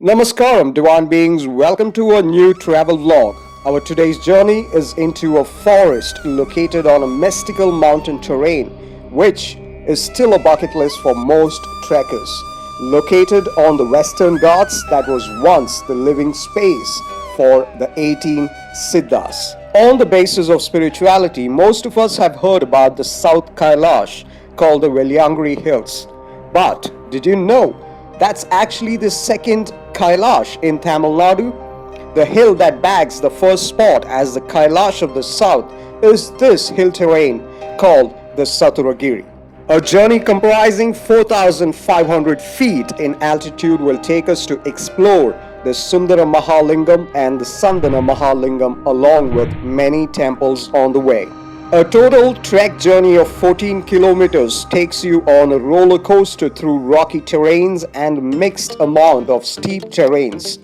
Namaskaram, divine beings. Welcome to a new travel vlog. Our today's journey is into a forest located on a mystical mountain terrain, which is still a bucket list for most trekkers. Located on the Western Ghats, that was once the living space for the 18 Siddhars. On the basis of spirituality, most of us have heard about the South Kailash called the Sathuragiri Hills. But did you know that's actually the second Kailash in Tamil Nadu? The hill that bags the first spot as the Kailash of the south is this hill terrain called the Sathuragiri. A journey comprising 4,500 feet in altitude will take us to explore the Sundara Mahalingam and the Santhana Mahalingam along with many temples on the way. A total trek journey of 14 kilometers takes you on a roller coaster through rocky terrains and mixed amount of steep terrains.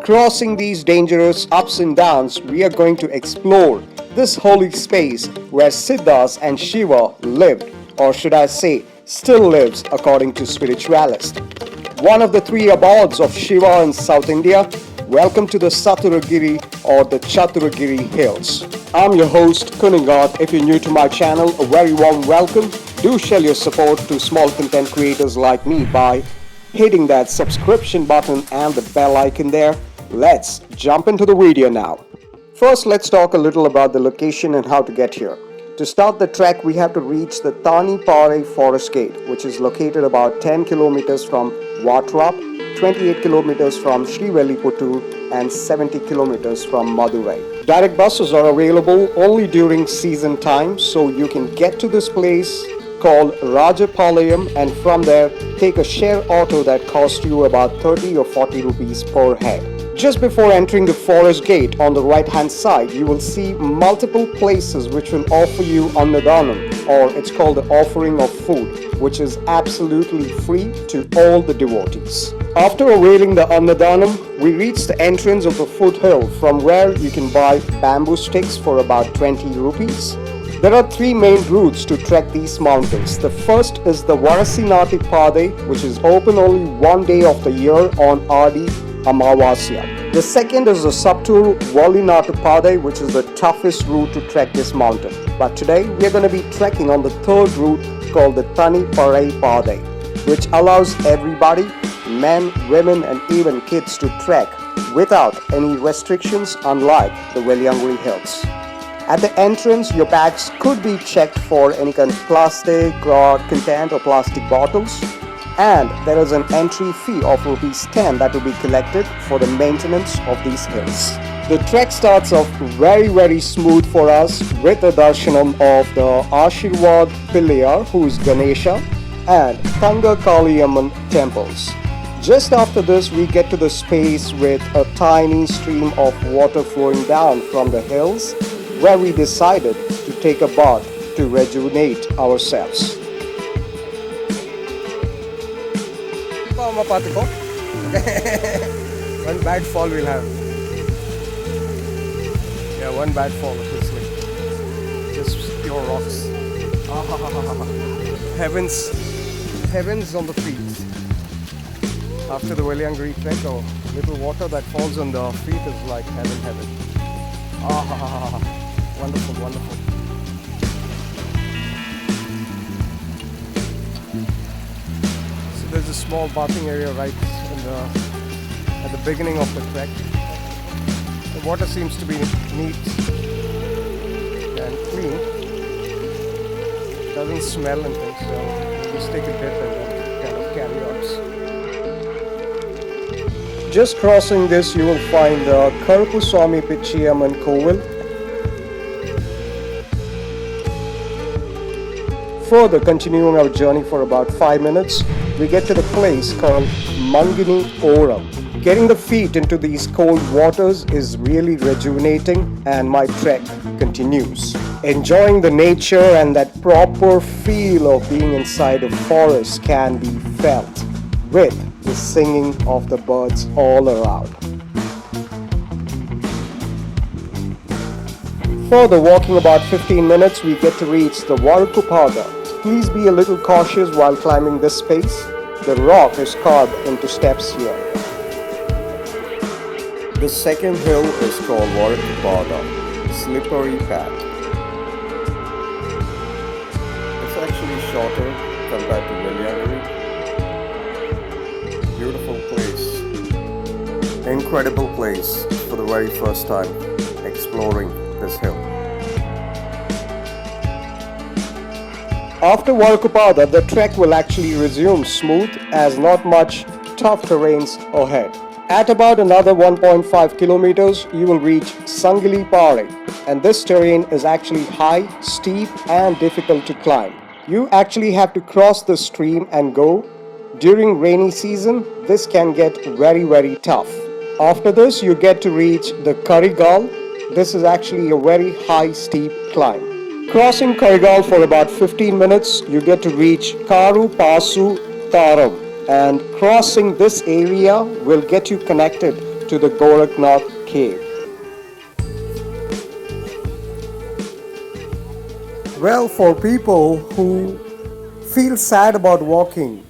Crossing these dangerous ups and downs, we are going to explore this holy space where Siddhars and Shiva lived, or should I say, still lives according to spiritualists. One of the three abodes of Shiva in South India. Welcome to the Sathuragiri or the Sathuragiri Hills. I'm your host Kuningat. If you're new to my channel, a very warm welcome. Do show your support to small content creators like me by hitting that subscription button and the bell icon there. Let's jump into the video now. First, let's talk a little about the location and how to get here. To start the trek, we have to reach the Thaniparai forest gate, which is located about 10 kilometers from Vatrap, 28 kilometers from Srivilliputturu and 70 kilometers from Madurai. Direct buses are available only during season time, so you can get to this place called Rajapalayam and from there take a share auto that costs you about 30 or 40 rupees per head. Just before entering the forest gate on the right hand side, you will see multiple places which will offer you Annadanam, or it's called the offering of food, which is absolutely free to all the devotees. After availing the Annadanam, we reach the entrance of the foothill from where you can buy bamboo sticks for about 20 rupees. There are three main routes to trek these mountains. The first is the Varasinati Padai, which is open only one day of the year on Adi Amavasya. The second is the Saptur Valinatu Padai, which is the toughest route to trek this mountain. But today we are going to be trekking on the third route called the Thaniparai Padai, which allows everybody, men, women and even kids to trek without any restrictions, unlike the Sathiragiri Hills. At the entrance, your bags could be checked for any kind of plastic or content or plastic bottles. And there is an entry fee of rupees 10 that will be collected for the maintenance of these hills. The trek starts off very smooth for us with a darshanam of the Ashirwad Pillayar, who is Ganesha, and Thanga Kaliamman temples. Just after this, we get to the space with a tiny stream of water flowing down from the hills, where we decided to take a bath to rejuvenate ourselves. One bad fall we'll have. Yeah, one bad fall, obviously. Just pure rocks. Heavens on the feet. After the Sathiragiri trek, a little water that falls on the feet is like heaven. Wonderful. There's a small bathing area right at the beginning of the trek. The water seems to be neat and clean. Doesn't smell and things, so just take a dip and then kind of carry on. Just crossing this, you will find the Karupuswamy Pichiyamman Kovil. Further continuing our journey for about 5 minutes, we get to the place called Mangini Oram. Getting the feet into these cold waters is really rejuvenating, and my trek continues. Enjoying the nature and that proper feel of being inside a forest can be felt with the singing of the birds all around. Further walking about 15 minutes, we get to reach the Varukupada. Please be a little cautious while climbing this space. The rock is carved into steps here. The second hill is called Vaguthu Slippery Path. It's actually shorter compared to Viliagiri. Beautiful place. Incredible place for the very first time exploring this hill. After Vaguthu, the trek will actually resume smooth as not much tough terrains ahead. At about another 1.5 kilometers, you will reach Pangali, and this terrain is actually high, steep and difficult to climb. You actually have to cross the stream and go. During rainy season, this can get very tough. After this, you get to reach the Karigal. This is actually a very high, steep climb. Crossing Karigal for about 15 minutes, you get to reach Karu Pasu Taram, and crossing this area will get you connected to the Gorakhnath cave. Well, for people who feel sad about walking,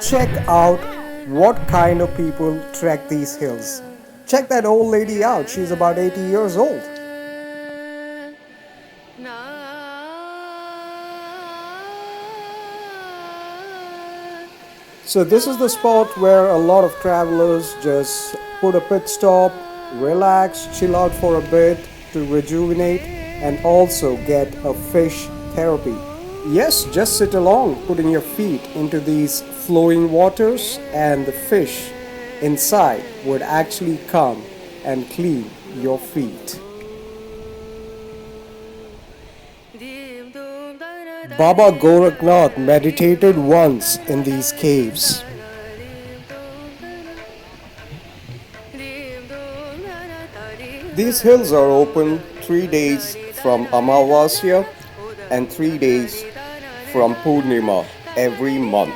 check out what kind of people trek these hills. Check that old lady out. She's about 80 years old. So this is the spot where a lot of travelers just put a pit stop, relax, chill out for a bit to rejuvenate and also get a fish therapy. Yes, just sit along, putting your feet into these flowing waters, and the fish inside would actually come and clean your feet. Baba Gorakhnath meditated once in these caves. These hills are open 3 days from Amavasya and 3 days from Purnima every month.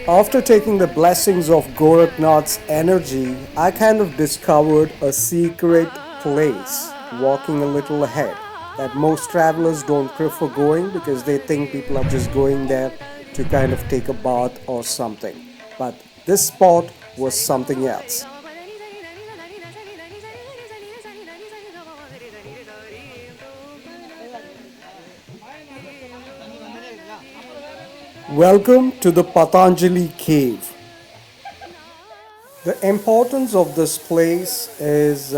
After taking the blessings of Gorakhnath's energy, I kind of discovered a secret place walking a little ahead that most travelers don't prefer going because they think people are just going there to kind of take a bath or something. But this spot was something else. Welcome to the Pangali Cave. The importance of this place is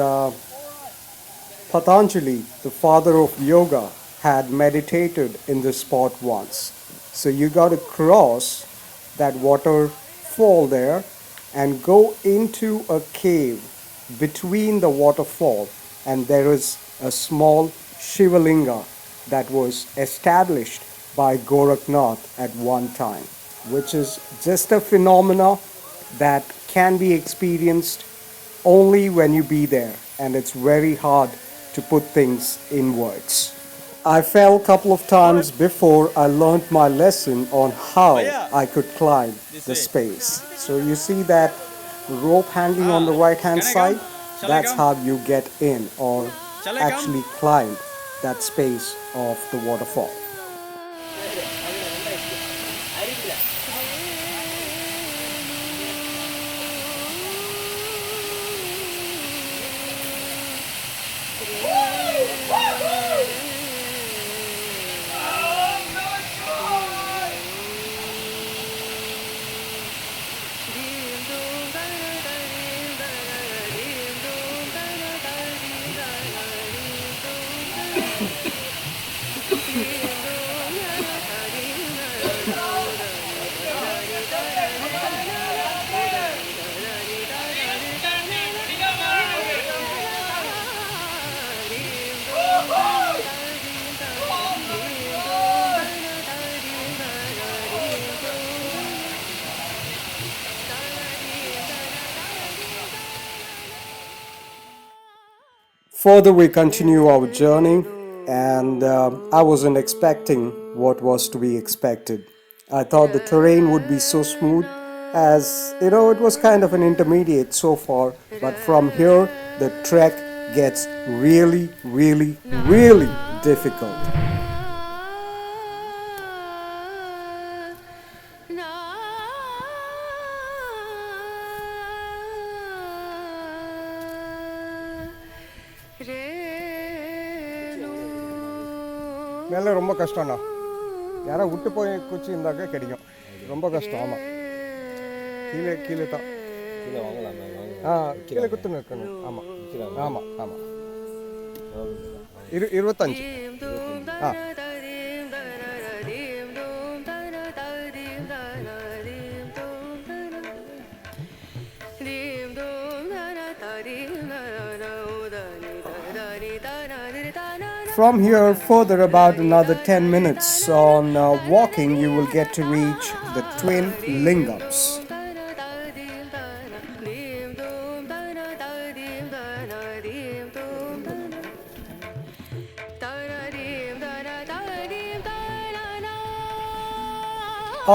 Pangali, the father of yoga, had meditated in this spot once. So you got to cross that waterfall there and go into a cave between the waterfall, and there is a small Shiva linga that was established by Gorakhnath at one time, which is just a phenomena that can be experienced only when you be there, and it's very hard to put things in words. I fell a couple of times before I learned my lesson on how I could climb the space. So you see that rope hanging on the right hand side? That's how you get in or actually climb that space of the waterfall. Further, we continue our journey, and I wasn't expecting what was to be expected. I thought the terrain would be so smooth, as it was kind of an intermediate so far, but from here, the trek gets really, really, really difficult. மேலே ரொம்ப கஷ்டம்ண்ணா. யாராவது விட்டு போய் குச்சி இருந்தாக்க கிடைக்கும். ரொம்ப கஷ்டம். ஆமாம், கீழே கீழே தான். கீழே வாங்கலாம். கீழே குத்து நிற்கணும். ஆமாம் ஆமாம் ஆமாம். 25. From here, further about another 10 minutes on walking, you will get to reach the twin lingams.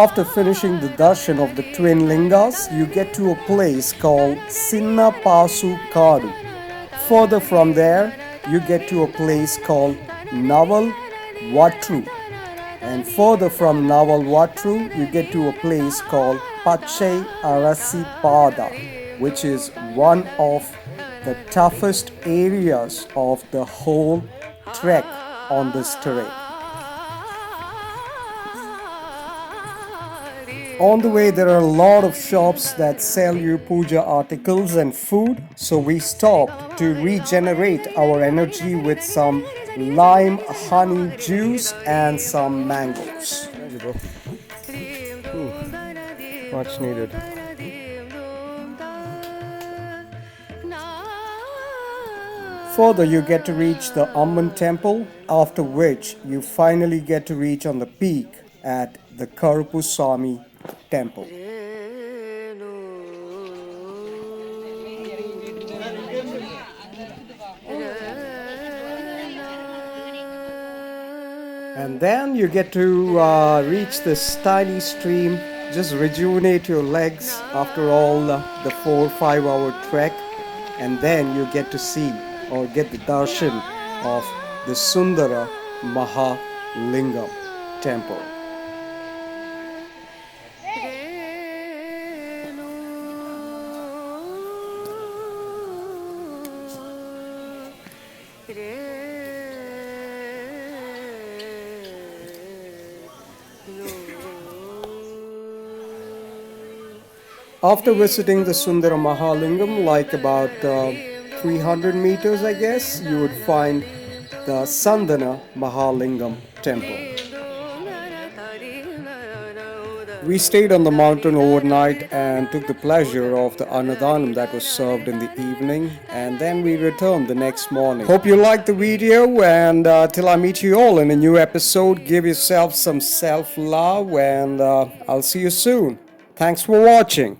After finishing the darshan of the twin lingas, you get to a place called Sinna Pasu Kadu. Further from there, you get to a place called Naval Vatru, and further from Naval Vatru you get to a place called Pachai Arasi Pada, which is one of the toughest areas of the whole trek on this terrain. On the way, there are a lot of shops that sell you puja articles and food, so we stopped to regenerate our energy with some lime honey juice and some mangoes. Much needed. Further, you get to reach the Amman temple, after which you finally get to reach on the peak at the Karupuswamy temple. And then you get to reach this tiny stream, just rejuvenate your legs after all the 4-5 hour trek, and then you get to see or get the darshan of the Sundara Mahalingam temple. After visiting the Sundara Mahalingam, like about 300 meters I guess, you would find the Santhana Mahalingam temple. We stayed on the mountain overnight and took the pleasure of the Annadhanam that was served in the evening, and then we returned the next morning. Hope you liked the video, and till I meet you all in a new episode, give yourself some self-love, and I'll see you soon. Thanks for watching.